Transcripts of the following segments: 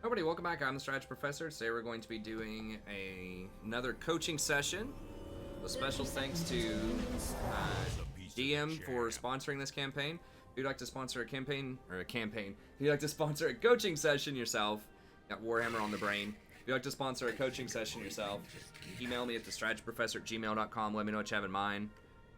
Everybody, welcome back. I'm the Strategy Professor. Today we're going to be doing another coaching session. A special thanks to DM for sponsoring this campaign. If you'd like to sponsor if you'd like to sponsor a coaching session yourself, got Warhammer on the brain. If you'd like to sponsor a coaching session yourself, email me at thestrategyprofessor@gmail.com. Let me know what you have in mind,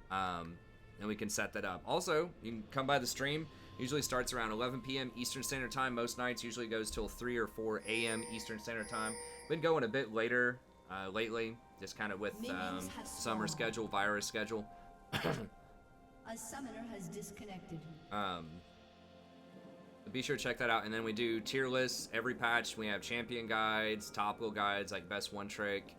and we can set that up. Also, you can come by the stream. Usually starts around 11 p.m. Eastern Standard Time. Most nights usually goes till 3 or 4 a.m. Eastern Standard Time. Been going a bit later lately, just kind of with summer schedule, virus schedule. A summoner has disconnected. Be sure to check that out. And then we do tier lists every patch. We have champion guides, topical guides like best one trick,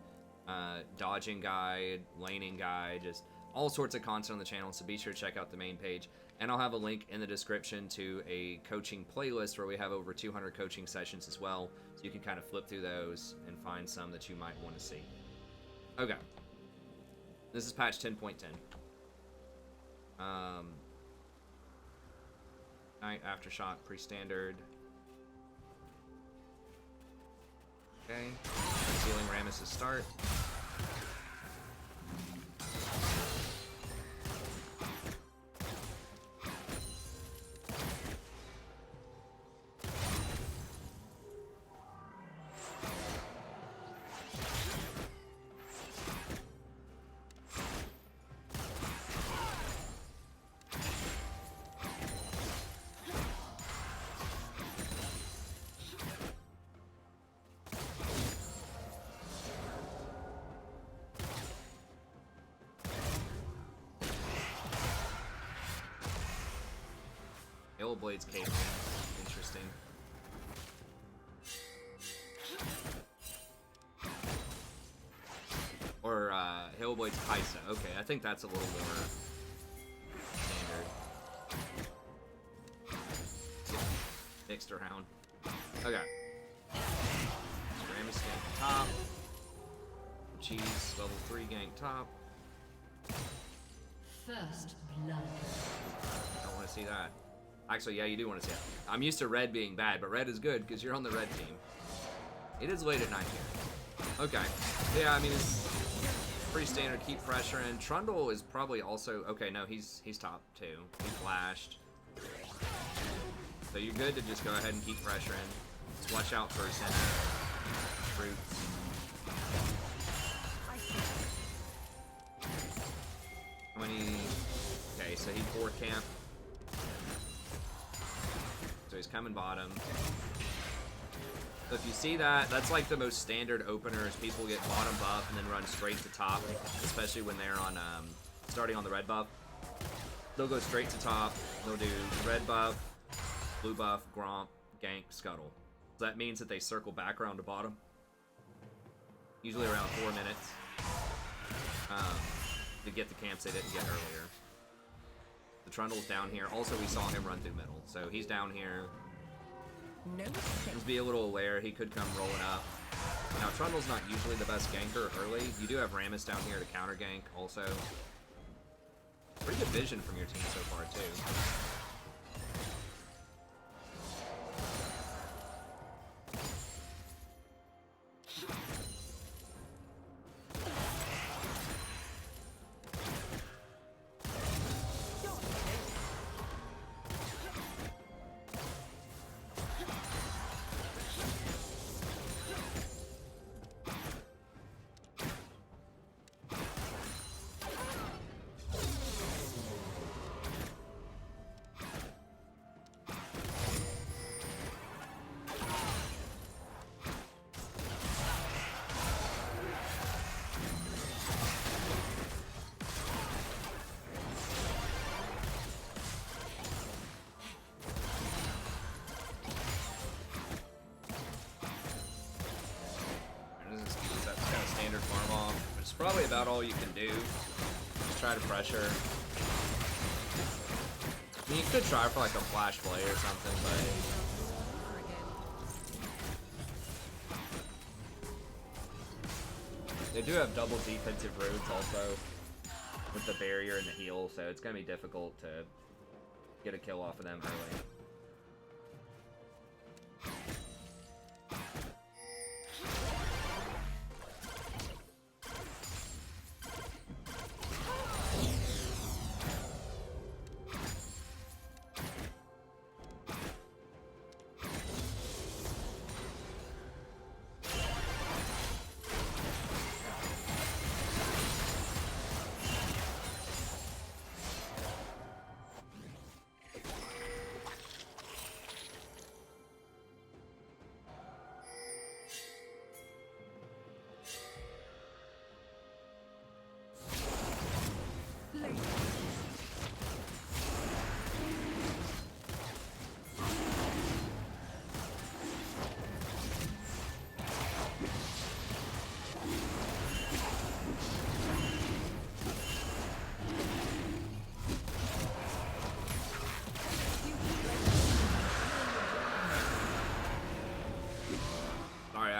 dodging guide, laning guide, just all sorts of content on the channel. So be sure to check out the main page. And I'll have a link in the description to a coaching playlist where we have over 200 coaching sessions as well. So you can kind of flip through those and find some that you might want to see. Okay. This is patch 10.10. Night Aftershock pre-standard. Okay. Sealing Rammus' start. Blade's cape. Interesting. Or Hellblade's Kaisa. Okay, I think that's a little more standard. Mixed around. Okay. Rammus gank top. Cheese level 3 gank top. First blood. Don't want to see that. Actually, yeah, you do want to see it. I'm used to red being bad, but red is good because you're on the red team. It is late at night here. Okay. Yeah, I mean, it's pretty standard. Keep pressure in. Trundle is probably also... Okay, no, he's top too. He flashed. So you're good to just go ahead and keep pressure in. Just watch out for center fruits. How many... Okay, so he 4th camp. So he's coming bottom. So if you see that, that's like the most standard opener is people get bottom buff and then run straight to top, especially when they're on starting on the red buff. They'll go straight to top. They'll do red buff, blue buff, gromp, gank, scuttle. So that means that they circle back around to bottom. Usually around 4 minutes to get the camps they didn't get earlier. The Trundle's down here. Also, we saw him run through middle. So he's down here. No. Just be a little aware. He could come rolling up. Now, Trundle's not usually the best ganker early. You do have Rammus down here to counter gank also. Pretty good vision from your team so far, too. Probably about all you can do. Just try to pressure. I mean, you could try for like a flash play or something, but they do have double defensive roads also with the barrier and the heal, so it's gonna be difficult to get a kill off of them early.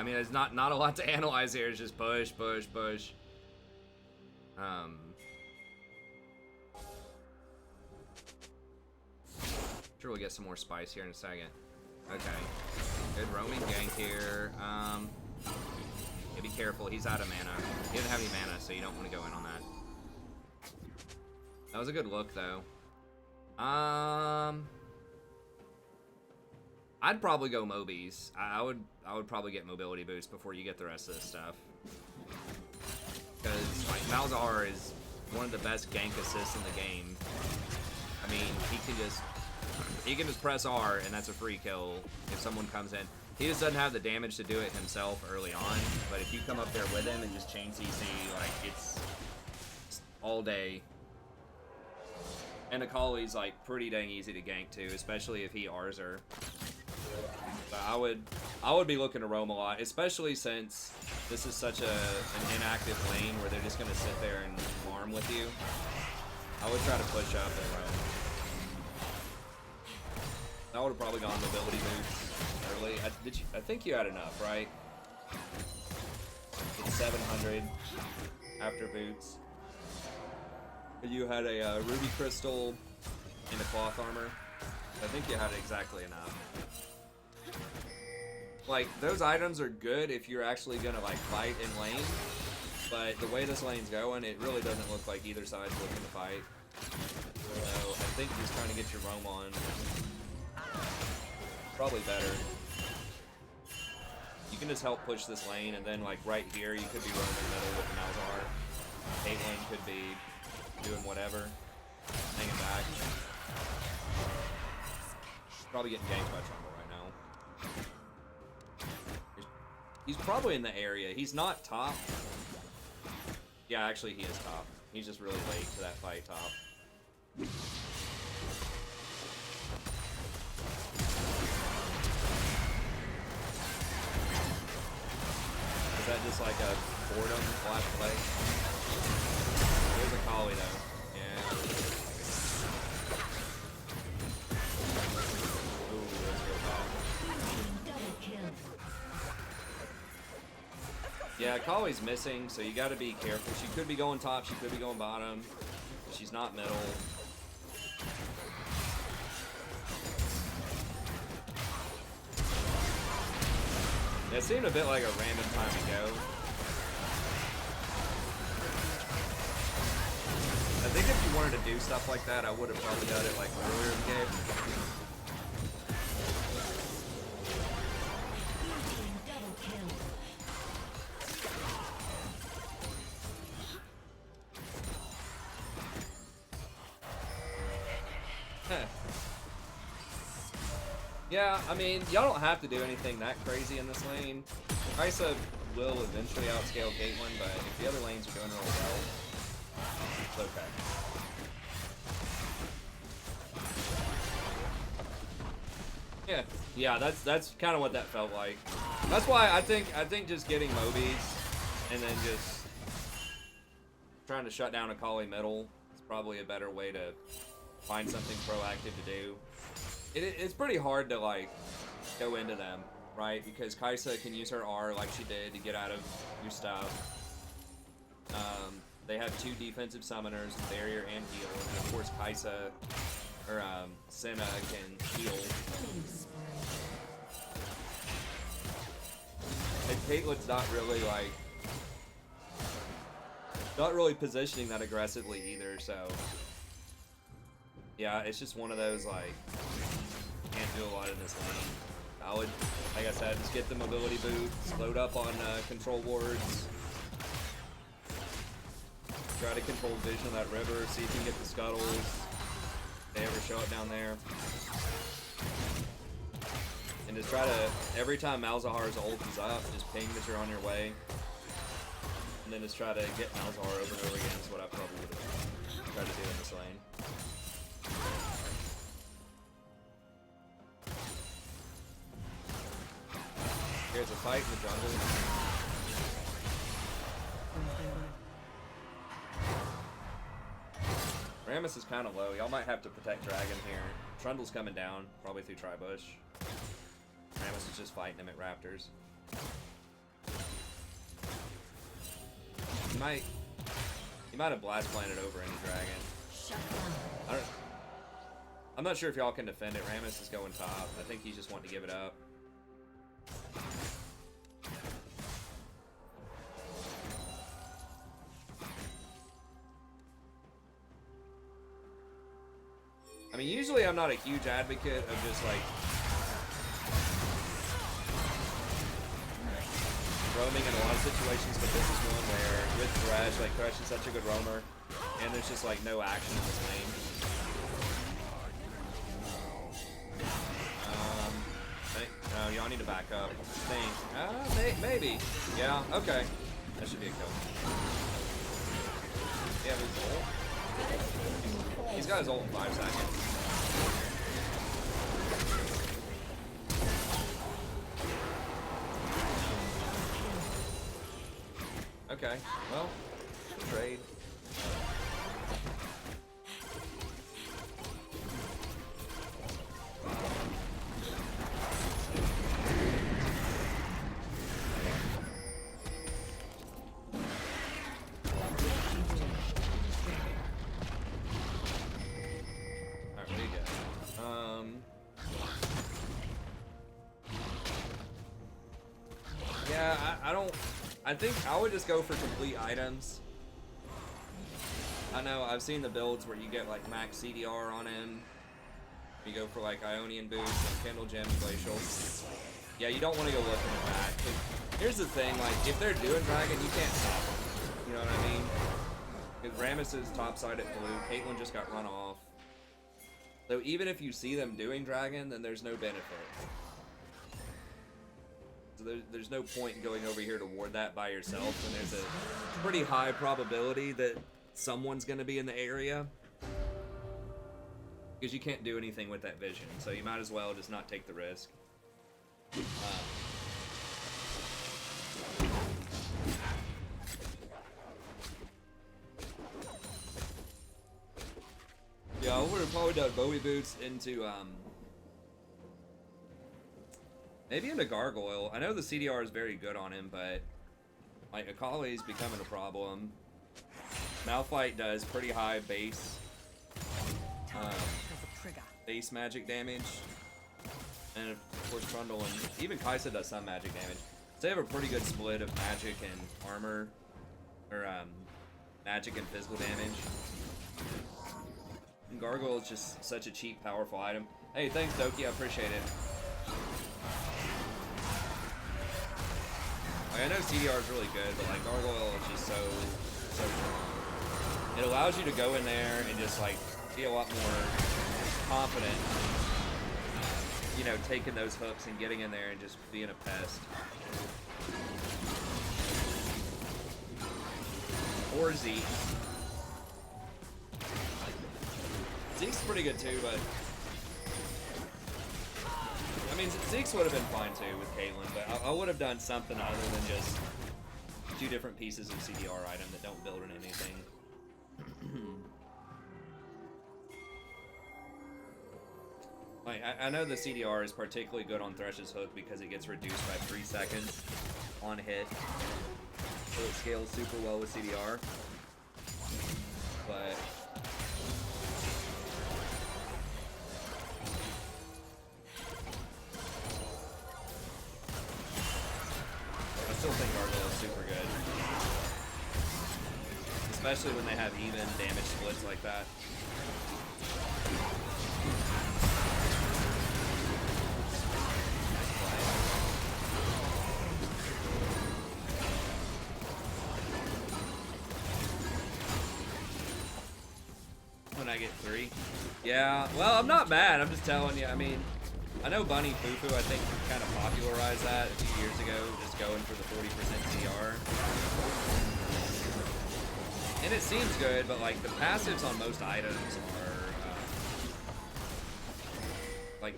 I mean, there's not a lot to analyze here. It's just push, push, push. Sure, we'll get some more spice here in a second. Okay. Good roaming gank here. Yeah, be careful. He's out of mana. He doesn't have any mana, so you don't want to go in on that. That was a good look, though. I'd probably go Mobies. I would probably get mobility boost before you get the rest of this stuff. Because like Malzahar is one of the best gank assists in the game. I mean, he can just press R and that's a free kill if someone comes in. He just doesn't have the damage to do it himself early on, but if you come up there with him and just chain CC, like it's all day. And Akali's like pretty dang easy to gank too, especially if he R's her. But I would be looking to roam a lot, especially since this is such an inactive lane where they're just gonna sit there and farm with you. I would try to push up and roam. I would have probably gone mobility boots early. I think you had enough, right? It's 700 after boots. You had a ruby crystal and a cloth armor. I think you had exactly enough. Like, those items are good if you're actually gonna like fight in lane, but the way this lane's going, it really doesn't look like either side's looking to fight. So I think just trying to get your roam on, probably better. You can just help push this lane, and then like right here, you could be roaming middle with the Malzahar. Caitlyn could be doing whatever, hanging back. Probably getting ganked by Trundle right now. He's probably in the area. He's not top. Yeah, actually he is top. He's just really late to that fight top. Is that just like a boredom flash play? There's a Kali though. Yeah. Ooh, let's go back. Yeah, Kali's missing, so you gotta be careful. She could be going top, she could be going bottom. She's not middle. It seemed a bit like a random time to go. I think if you wanted to do stuff like that, I would have probably done it like earlier in the game. Yeah, I mean, y'all don't have to do anything that crazy in this lane. Kaisa will eventually outscale Caitlyn, but if the other lanes are doing real well, it's okay. Yeah, that's kind of what that felt like. That's why I think just getting Mobies and then just trying to shut down a Kali middle is probably a better way to find something proactive to do. It's pretty hard to like go into them, right? Because Kaisa can use her R like she did to get out of your stuff. They have two defensive summoners, barrier and heal, and of course Kaisa or Senna can heal. And Caitlyn's not really positioning that aggressively either, so yeah, it's just one of those like can't do a lot in this lane. I would, like I said, just get the mobility boots, load up on control wards, try to control vision of that river, see if you can get the scuttles, if they ever show up down there. And just try to, every time Malzahar's ult is up, just ping that you're on your way. And then just try to get Malzahar over and over again is what I probably would have tried to do in this lane. Here's a fight in the jungle. Rammus is kind of low. Y'all might have to protect Dragon here. Trundle's coming down, probably through Tribush. Rammus is just fighting him at Raptors. He might have blast planted over any dragon. Shut down. I'm not sure if y'all can defend it. Rammus is going top. I think he's just wanting to give it up. I mean, usually I'm not a huge advocate of just like roaming in a lot of situations, but this is one where with Thresh, like Thresh is such a good roamer, and there's just like no action in this lane. No, y'all need to back up. Maybe. Yeah, okay. That should be a kill. Yeah, his ult. He's got his ult in 5 seconds. Okay, well, trade. I think I would just go for complete items. I know I've seen the builds where you get like max CDR on him. You go for like Ionian boost and Kindle Gem Glacial. Yeah, you don't want to go looking at that. Here's the thing, like if they're doing dragon, you can't stop them. You know what I mean? Because Rammus is topside at blue. Caitlyn just got run off. So even if you see them doing dragon, then there's no benefit. So there's no point in going over here to ward that by yourself when there's a pretty high probability that someone's going to be in the area. Because you can't do anything with that vision, so you might as well just not take the risk. Yeah, I would have probably done Bowie Boots into, maybe into Gargoyle. I know the CDR is very good on him, but like Akali's becoming a problem. Malphite does pretty high base magic damage, and of course Trundle and even Kaisa does some magic damage. So they have a pretty good split of magic and armor, or magic and physical damage. And Gargoyle is just such a cheap, powerful item. Hey, thanks Doki, I appreciate it. Like, I know CDR is really good, but like Gargoyle is just so strong. It allows you to go in there and just like be a lot more confident, you know, taking those hooks and getting in there and just being a pest. Or Zeke. Zeke's pretty good too, but I mean, Zeke's would have been fine too with Caitlyn, but I would have done something other than just 2 different pieces of CDR item that don't build in anything. Like, I know the CDR is particularly good on Thresh's hook because it gets reduced by 3 seconds on hit, so it scales super well with CDR. But I still think Gargoyle is super good, especially when they have even damage splits like that. When I get 3. Yeah, well, I'm not mad. I'm just telling you. I mean, I know Bunny Fufu, I think, kind of popularized that a few years ago, just going for the 40% CR. And it seems good, but like the passives on most items are like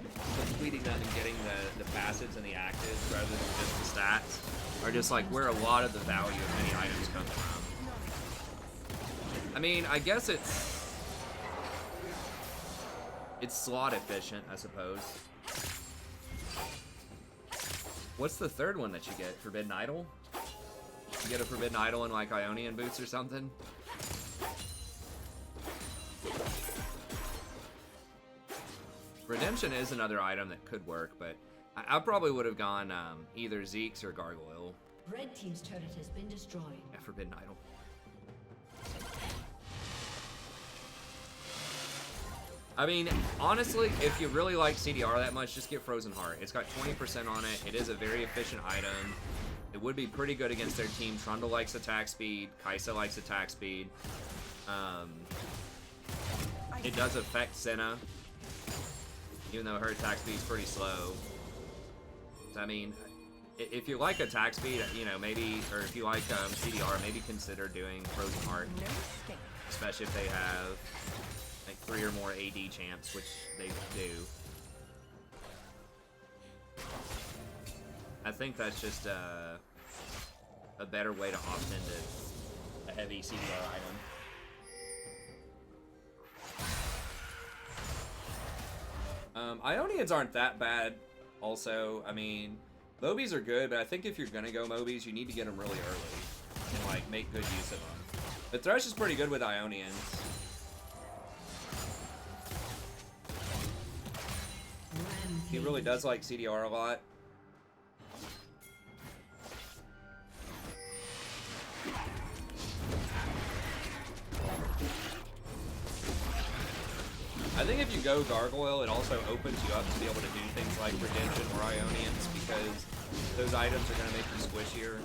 completing them and getting the passives and the actives rather than just the stats are just like where a lot of the value of many items comes from. I mean, I guess it's slot efficient, I suppose. What's the third one that you get? Forbidden Idol? You get a Forbidden Idol in like Ionian boots or something. Redemption is another item that could work, but I probably would have gone either Zeke's or Gargoyle. Red team's turret has been destroyed. Yeah, Forbidden Idol. I mean, honestly, if you really like CDR that much, just get Frozen Heart. It's got 20% on it. It is a very efficient item. It would be pretty good against their team. Trundle likes attack speed. Kai'Sa likes attack speed. It does affect Senna, even though her attack speed is pretty slow. So, I mean, if you like attack speed, you know, maybe, or if you like CDR, maybe consider doing Frozen Heart. No mistake. Especially if they have like 3 or more AD champs, which they do. I think that's just a better way to opt into a heavy CDR item. Ionians aren't that bad. Also, I mean, Mobies are good, but I think if you're gonna go Mobies, you need to get them really early and like make good use of them. But Thresh is pretty good with Ionians. He really does like CDR a lot. I think if you go Gargoyle, it also opens you up to be able to do things like Redemption or Ionians, because those items are going to make you squishier.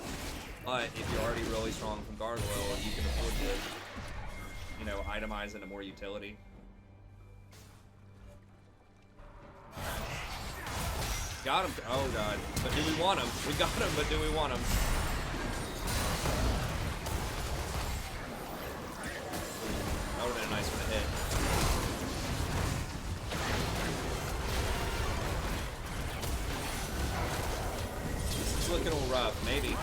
But if you're already really strong from Gargoyle, you can afford to, you know, itemize into more utility. Got him. Oh god. But do we want him? We got him, but do we want him? That would have been a nice one to hit. This is looking a little rough. Maybe.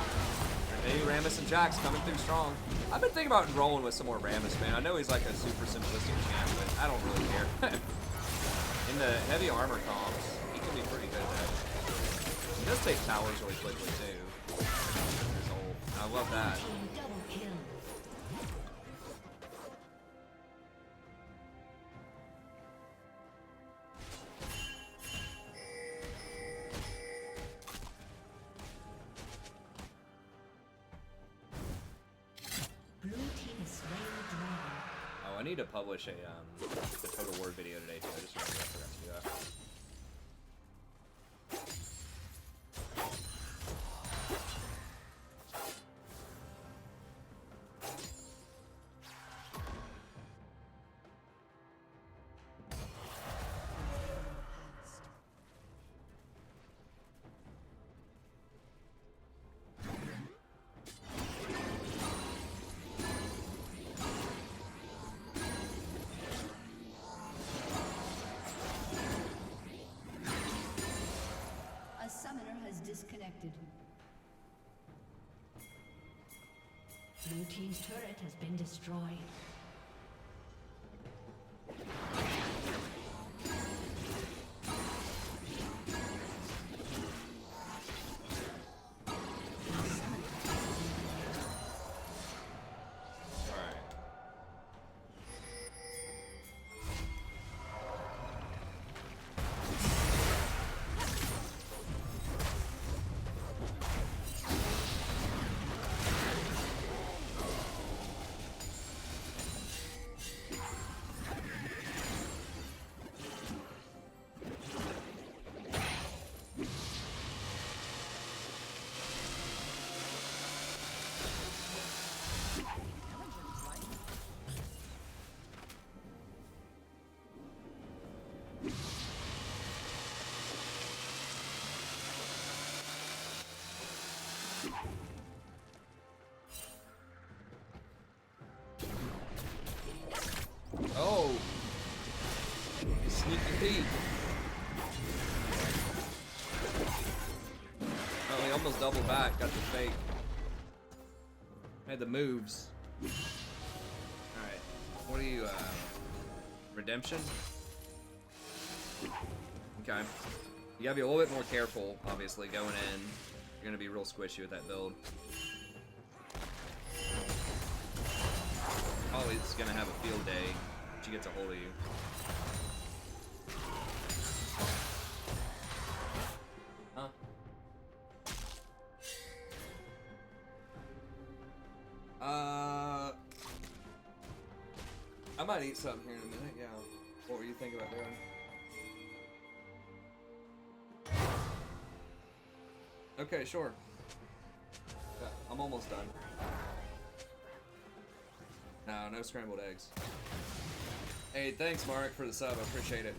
Maybe Rammus and Jax coming through strong. I've been thinking about rolling with some more Rammus, man. I know he's like a super simplistic champ, but I don't really care. In the heavy armor comps, he can be pretty good at it. He does take towers really quickly too. I love that. Double kill. Blue team is slain the dragon. Oh, I need to publish a the Total War video today too. I just remembered I forgot to do that. A summoner has disconnected. Blue team's turret has been destroyed. Alright. Oh! Sneaky Pete! Oh, he almost doubled back, got the fake. Had the moves. Alright. What are you, Redemption? Okay. You gotta be a little bit more careful, obviously, going in. You're gonna be real squishy with that build. Holly's gonna have a field day when she gets a hold of you. Huh? I might eat something here in a minute, yeah. What were you thinking about doing? Okay, sure. Yeah, I'm almost done. No scrambled eggs. Hey, thanks, Mark, for the sub. I appreciate it.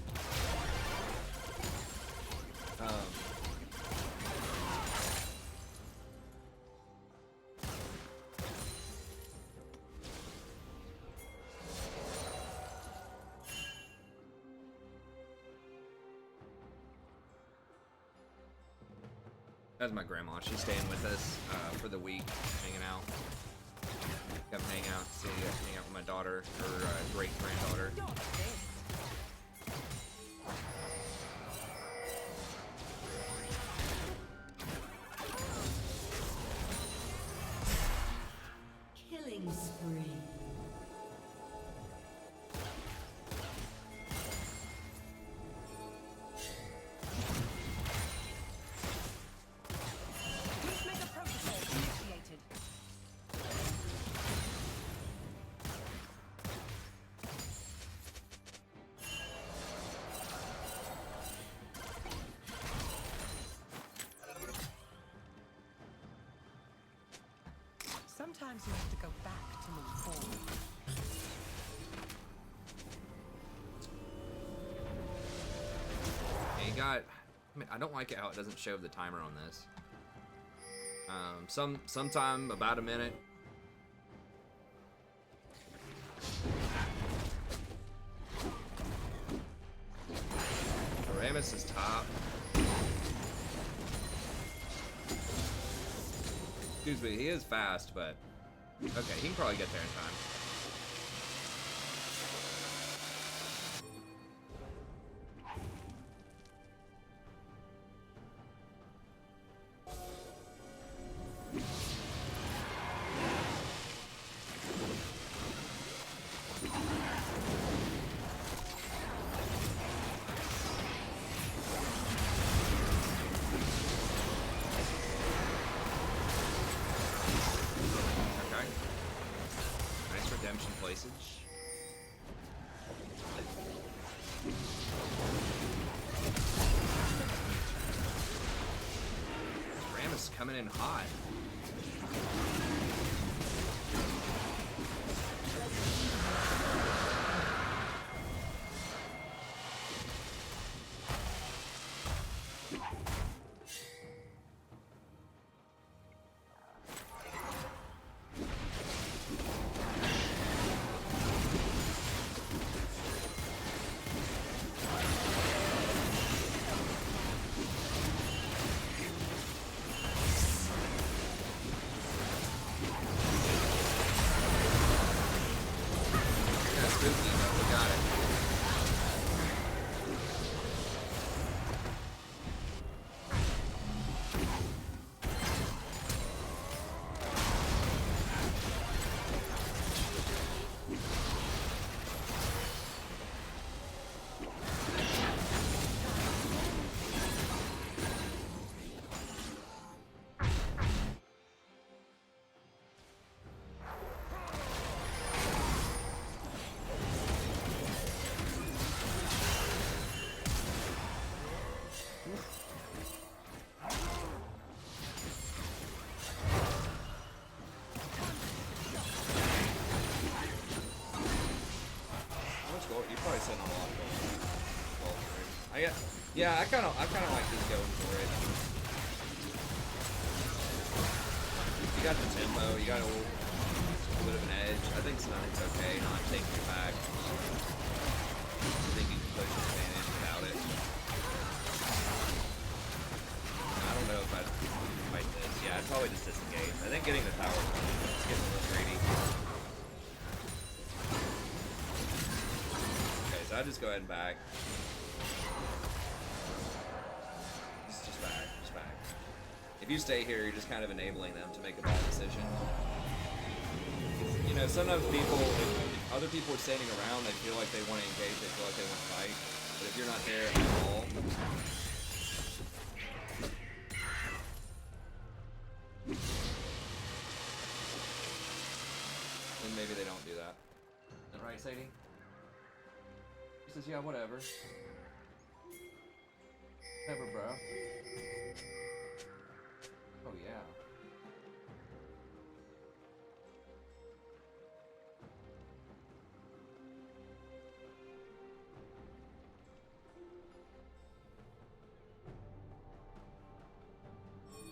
That's my grandma. She's staying with us for the week, hanging out. Come hang out, hang out with my daughter, her great-granddaughter. Killing spree. Sometimes you have to go back to move forward. And you got, I mean, I don't like it how it doesn't show the timer on this. Sometime about a minute. Ramus is top. Excuse me, he is fast, but okay, he can probably get there in time. Coming in hot. Yeah, I kind of like just going for it. You got the tempo, you got a little bit of an edge. I think Stunting's okay, not taking it back. I think you can push an advantage without it. I don't know if I'd fight this. Yeah, I'd probably just disengage. I think getting the tower is getting a little greedy. Okay, so I'll just go ahead and back. If you stay here, you're just kind of enabling them to make a bad decision. You You know, sometimes people, if other people are standing around, they feel like they want to engage, they feel like they want to fight. But if you're not there at all, then maybe they don't do that. Is that right, Sadie? He says, yeah, whatever. Whatever, bro. Oh, yeah.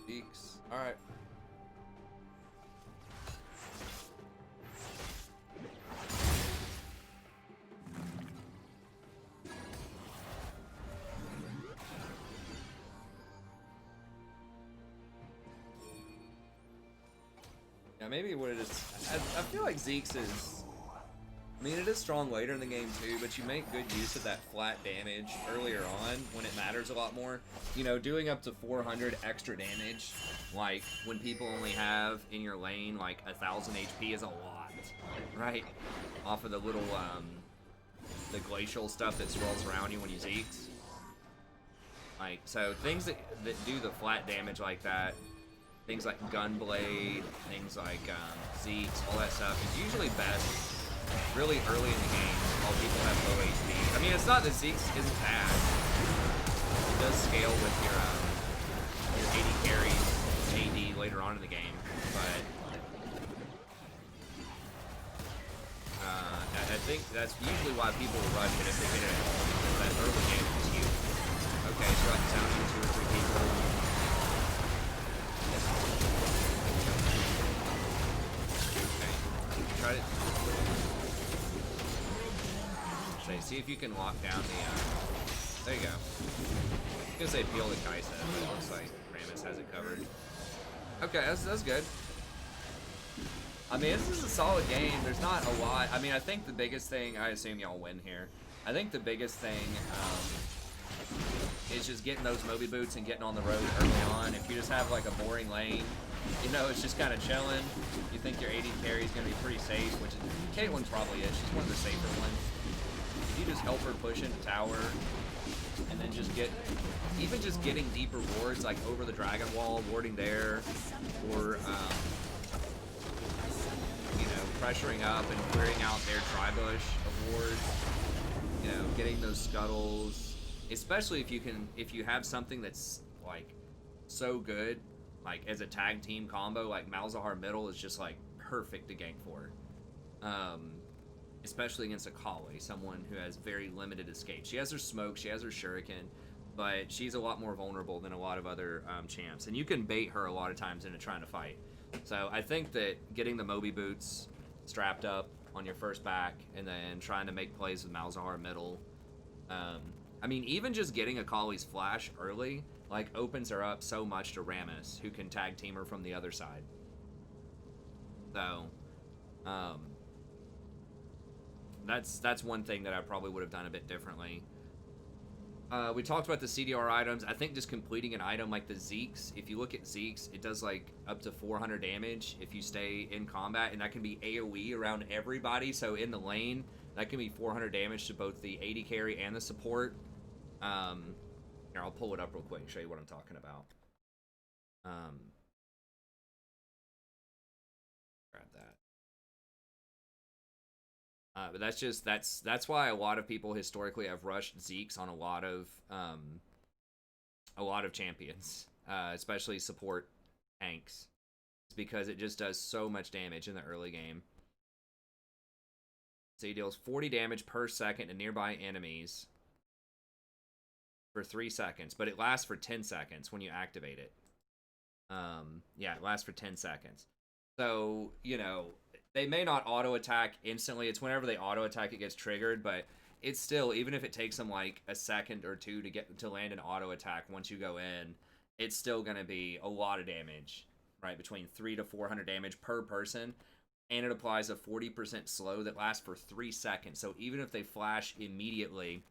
Beaks. Alright. Yeah, maybe what it is. I feel like Zeke's is. I mean, it is strong later in the game too, but you make good use of that flat damage earlier on when it matters a lot more. You know, doing up to 400 extra damage, like when people only have in your lane like 1,000 HP is a lot, right? Off of the little, the glacial stuff that swirls around you when you Zeke's. Like, so things that do the flat damage like that, things like Gunblade, things like Zeke's, all that stuff is usually best really early in the game while people have low HP. I mean, it's not that Zeke's isn't bad. It does scale with your AD carries, AD later on in the game, but I think that's usually why people will rush it if they get it at all, because that early game is huge. Okay, so like sounding 2 or 3 people. Okay, try to see if you can lock down the, there you go. I was gonna say peel the Kaisa, but it looks like Ramus has it covered. Okay, that's good. I mean, this is a solid game. There's not a lot. I mean, I think the biggest thing, I assume y'all win here. I think the biggest thing is just getting those Moby boots and getting on the road early on. If you just have like a boring lane, you know, it's just kind of chilling. You think your AD carry is going to be pretty safe, which is, Caitlyn's probably is. She's one of the safer ones. If you just help her push into tower, and then just get, even just getting deeper wards, like over the dragon wall, warding there, or, you know, pressuring up and clearing out their tri-bush of wards, you know, getting those scuttles, especially if you have something that's, like, so good, like, as a tag team combo, like, Malzahar middle is just, like, perfect to gank for. Especially against a Kali, someone who has very limited escape. She has her smoke, she has her shuriken, but she's a lot more vulnerable than a lot of other champs. And you can bait her a lot of times into trying to fight. So I think that getting the Moby boots strapped up on your first back and then trying to make plays with Malzahar middle. I mean, even just getting a Kali's flash early, like, opens her up so much to Ramus, who can tag team her from the other side. So, that's one thing that I probably would have done a bit differently. We talked about the CDR items. I think just completing an item like the Zeke's, if you look at Zeke's, it does like up to 400 damage if you stay in combat, and that can be AoE around everybody. So in the lane, that can be 400 damage to both the AD carry and the support. Here, I'll pull it up real quick and show you what I'm talking about. Grab that. But that's why a lot of people historically have rushed Zeke's on a lot of champions, especially support tanks. It's because it just does so much damage in the early game. So he deals 40 damage per second to nearby enemies for 3 seconds, but it lasts for 10 seconds when you activate it. Yeah, it lasts for 10 seconds. So, you know, they may not auto-attack instantly. It's whenever they auto-attack it gets triggered, but it's still, even if it takes them like a second or two to land an auto-attack once you go in, it's still going to be a lot of damage, right? Between 300 to 400 damage per person, and it applies a 40% slow that lasts for 3 seconds. So even if they flash immediately,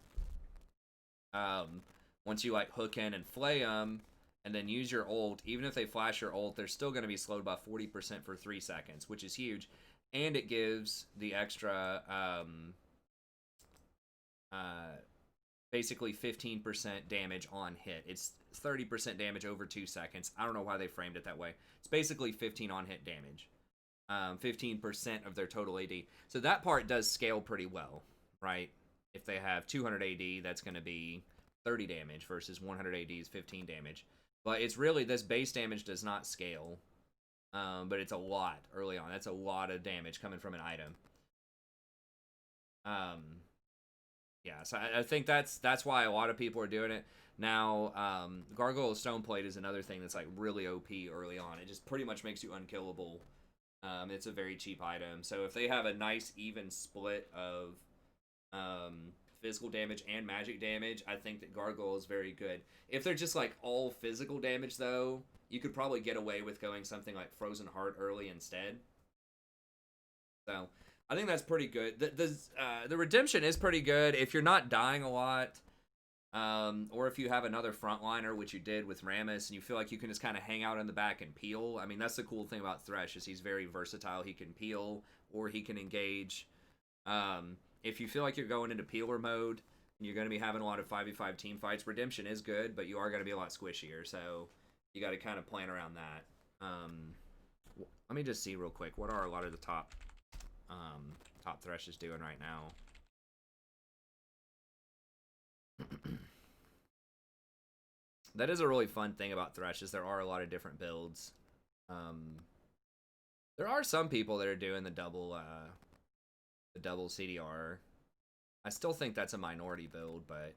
once you like hook in and flay them, and then use your ult, even if they flash your ult, they're still going to be slowed by 40% for 3 seconds, which is huge. and it gives the extra basically 15% damage on hit. It's 30% damage over 2 seconds. I don't know why they framed it that way. It's basically 15 on hit damage. 15% of their total AD. So that part does scale pretty well, right? If they have 200 AD, that's going to be 30 damage versus 100 AD is 15 damage. But it's really, this base damage does not scale. But it's a lot early on. That's a lot of damage coming from an item. Yeah, so I think that's why a lot of people are doing it. Now, Gargoyle Stoneplate is another thing that's like really OP early on. It just pretty much makes you unkillable. It's a very cheap item. So if they have a nice even split of physical damage and magic damage, I think that Gargoyle is very good. If they're just like all physical damage though, you could probably get away with going something like Frozen Heart early instead. So I think that's pretty good. The redemption is pretty good if you're not dying a lot, or if you have another frontliner, which you did with Rammus, and you feel like you can just kind of hang out in the back and peel. I mean, that's the cool thing about Thresh is he's very versatile. He can peel or he can engage. If you feel like you're going into peeler mode and you're going to be having a lot of 5v5 team fights, redemption is good, but you are going to be a lot squishier. So you got to kind of plan around that. Let me just see real quick. What are a lot of the top Thresh is doing right now? That is a really fun thing about Thresh is there are a lot of different builds. There are some people that are doing the double CDR. I still think that's a minority build, but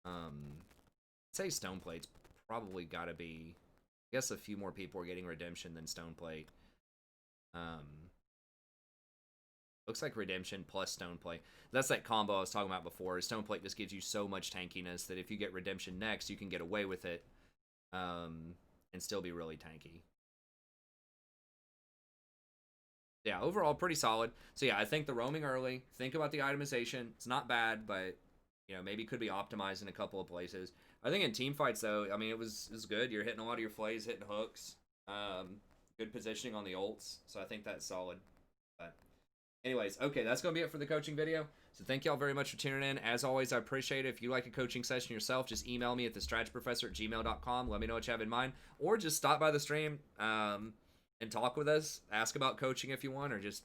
I'd say Stoneplate's probably got to be. I guess a few more people are getting redemption than Stoneplate. Looks like redemption plus Stoneplate. That's that combo I was talking about before. Stoneplate just gives you so much tankiness that if you get redemption next, you can get away with it and still be really tanky. Yeah, overall pretty solid. So yeah, I think the roaming early. Think about the itemization. It's not bad, but you know maybe could be optimized in a couple of places. I think in team fights though, I mean it was good. You're hitting a lot of your flays, hitting hooks. Good positioning on the ults, so I think that's solid. But anyways, okay, that's going to be it for the coaching video. So thank y'all very much for tuning in. As always, I appreciate it. If you like a coaching session yourself, just email me at thestrategyprofessor@gmail.com. Let me know what you have in mind. Or just stop by the stream and talk with us. Ask about coaching if you want, or just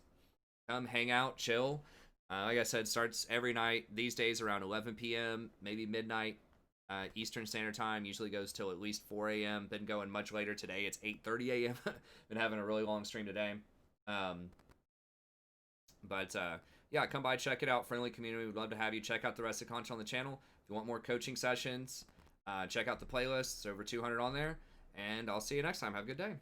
come hang out, chill. Like I said, starts every night. These days around 11 p.m., maybe midnight Eastern Standard Time. Usually goes till at least 4 a.m. Been going much later today. It's 8:30 a.m. Been having a really long stream today. But yeah, come by, check it out. Friendly community. We'd love to have you. Check out the rest of the content on the channel. If you want more coaching sessions, check out the playlists. Over 200 on there. And I'll see you next time. Have a good day.